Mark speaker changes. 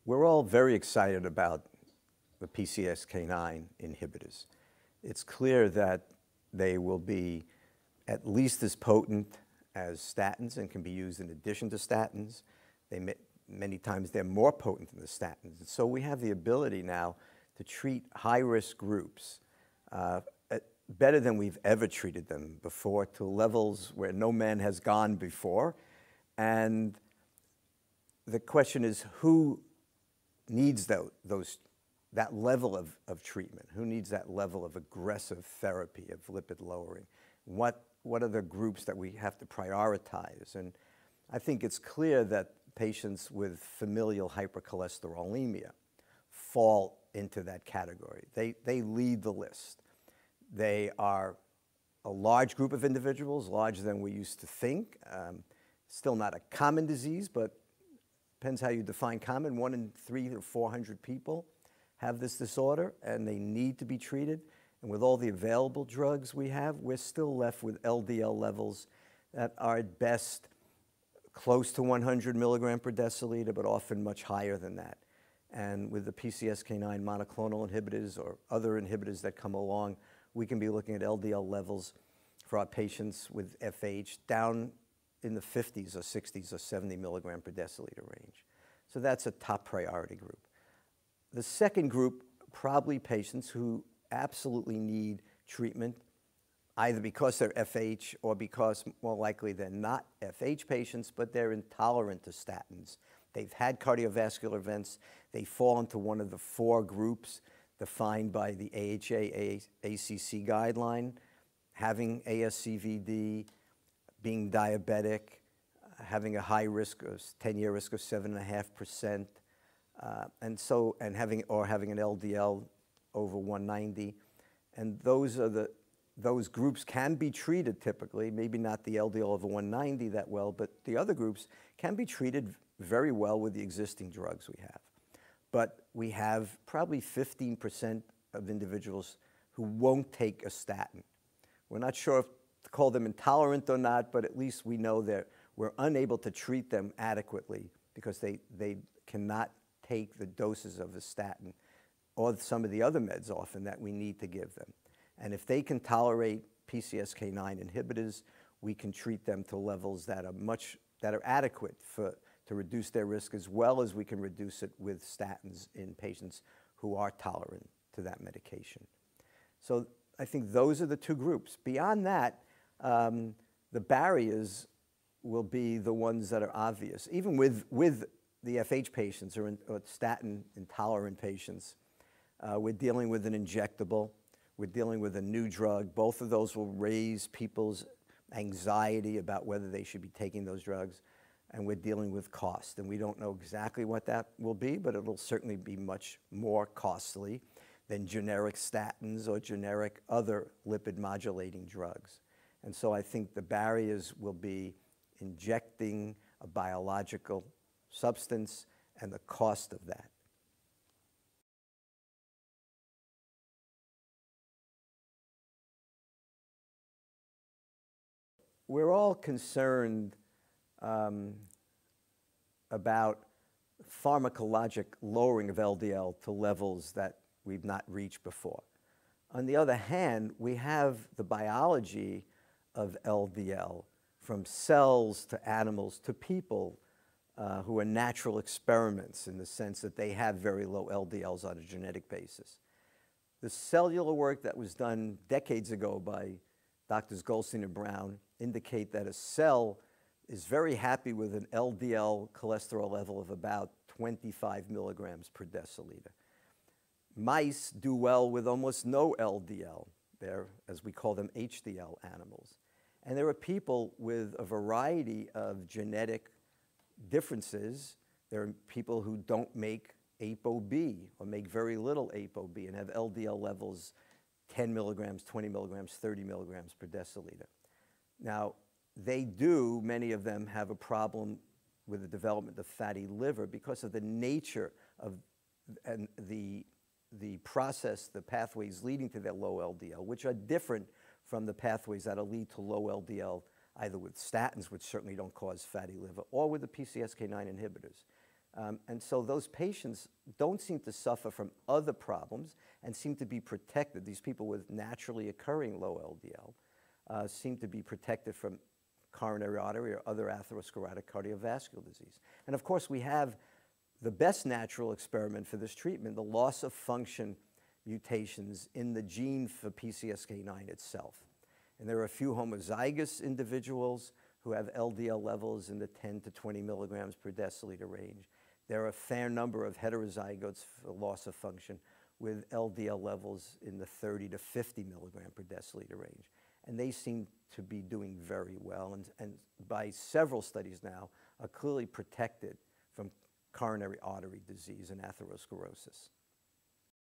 Speaker 1: We're all very excited about the PCSK9 inhibitors. It's clear that they will be at least as potent as statins and can be used in addition to statins. Many times they're more potent than the statins. And so we have the ability now to treat high-risk groups better than we've ever treated them before, to levels where no man has gone before. And the question is, who needs that level of treatment? Who needs that level of aggressive therapy, of lipid lowering? What are the groups that we have to prioritize? And I think it's clear that patients with familial hypercholesterolemia fall into that category. They lead the list. They are a large group of individuals, larger than we used to think. Still not a common disease, but depends how you define common. 1 in 300 to 400 people have this disorder, and they need to be treated. And with all the available drugs we have, we're still left with LDL levels that are at best close to 100 milligram per deciliter, but often much higher than that. And with the PCSK9 monoclonal inhibitors or other inhibitors that come along, we can be looking at LDL levels for our patients with FH down in the 50s or 60s or 70 milligram per deciliter range. So that's a top priority group. The second group, probably patients who absolutely need treatment, either because they're FH or because more likely they're not FH patients, but they're intolerant to statins. They've had cardiovascular events. They fall into one of the 4 groups defined by the AHA-ACC guideline: having ASCVD, being diabetic, having a high risk of 10-year risk of 7.5%, and having an LDL over 190. And those groups can be treated typically, maybe not the LDL over 190 that well, but the other groups can be treated very well with the existing drugs we have. But we have probably 15% of individuals who won't take a statin. We're not sure if to call them intolerant or not, but at least we know that we're unable to treat them adequately because they cannot take the doses of the statin or some of the other meds often that we need to give them. And if they can tolerate PCSK9 inhibitors, we can treat them to levels that are adequate to reduce their risk, as well as we can reduce it with statins in patients who are tolerant to that medication. So I think those are the 2 groups. Beyond that, the barriers will be the ones that are obvious. Even with the FH patients or statin intolerant patients, we're dealing with an injectable. We're dealing with a new drug. Both of those will raise people's anxiety about whether they should be taking those drugs. And we're dealing with cost. And we don't know exactly what that will be, but it'll certainly be much more costly than generic statins or generic other lipid modulating drugs. And so I think the barriers will be injecting a biological substance and the cost of that. We're all concerned about pharmacologic lowering of LDL to levels that we've not reached before. On the other hand, we have the biology of LDL from cells to animals to people who are natural experiments in the sense that they have very low LDLs on a genetic basis. The cellular work that was done decades ago by Drs. Goldstein and Brown indicate that a cell is very happy with an LDL cholesterol level of about 25 milligrams per deciliter. Mice do well with almost no LDL. They're, as we call them, HDL animals. And there are people with a variety of genetic differences. There are people who don't make ApoB or make very little ApoB and have LDL levels 10 milligrams, 20 milligrams, 30 milligrams per deciliter. Now, many of them have a problem with the development of fatty liver because of the nature of the process, the pathways leading to their low LDL, which are different from the pathways that will lead to low LDL, either with statins, which certainly don't cause fatty liver, or with the PCSK9 inhibitors. And so those patients don't seem to suffer from other problems and seem to be protected. These people with naturally occurring low LDL seem to be protected from coronary artery or other atherosclerotic cardiovascular disease. And of course, we have the best natural experiment for this treatment, the loss of function mutations in the gene for PCSK9 itself. And there are a few homozygous individuals who have LDL levels in the 10 to 20 milligrams per deciliter range. There are a fair number of heterozygotes for loss of function with LDL levels in the 30 to 50 milligram per deciliter range. And they seem to be doing very well, and by several studies now, are clearly protected from coronary artery disease and atherosclerosis.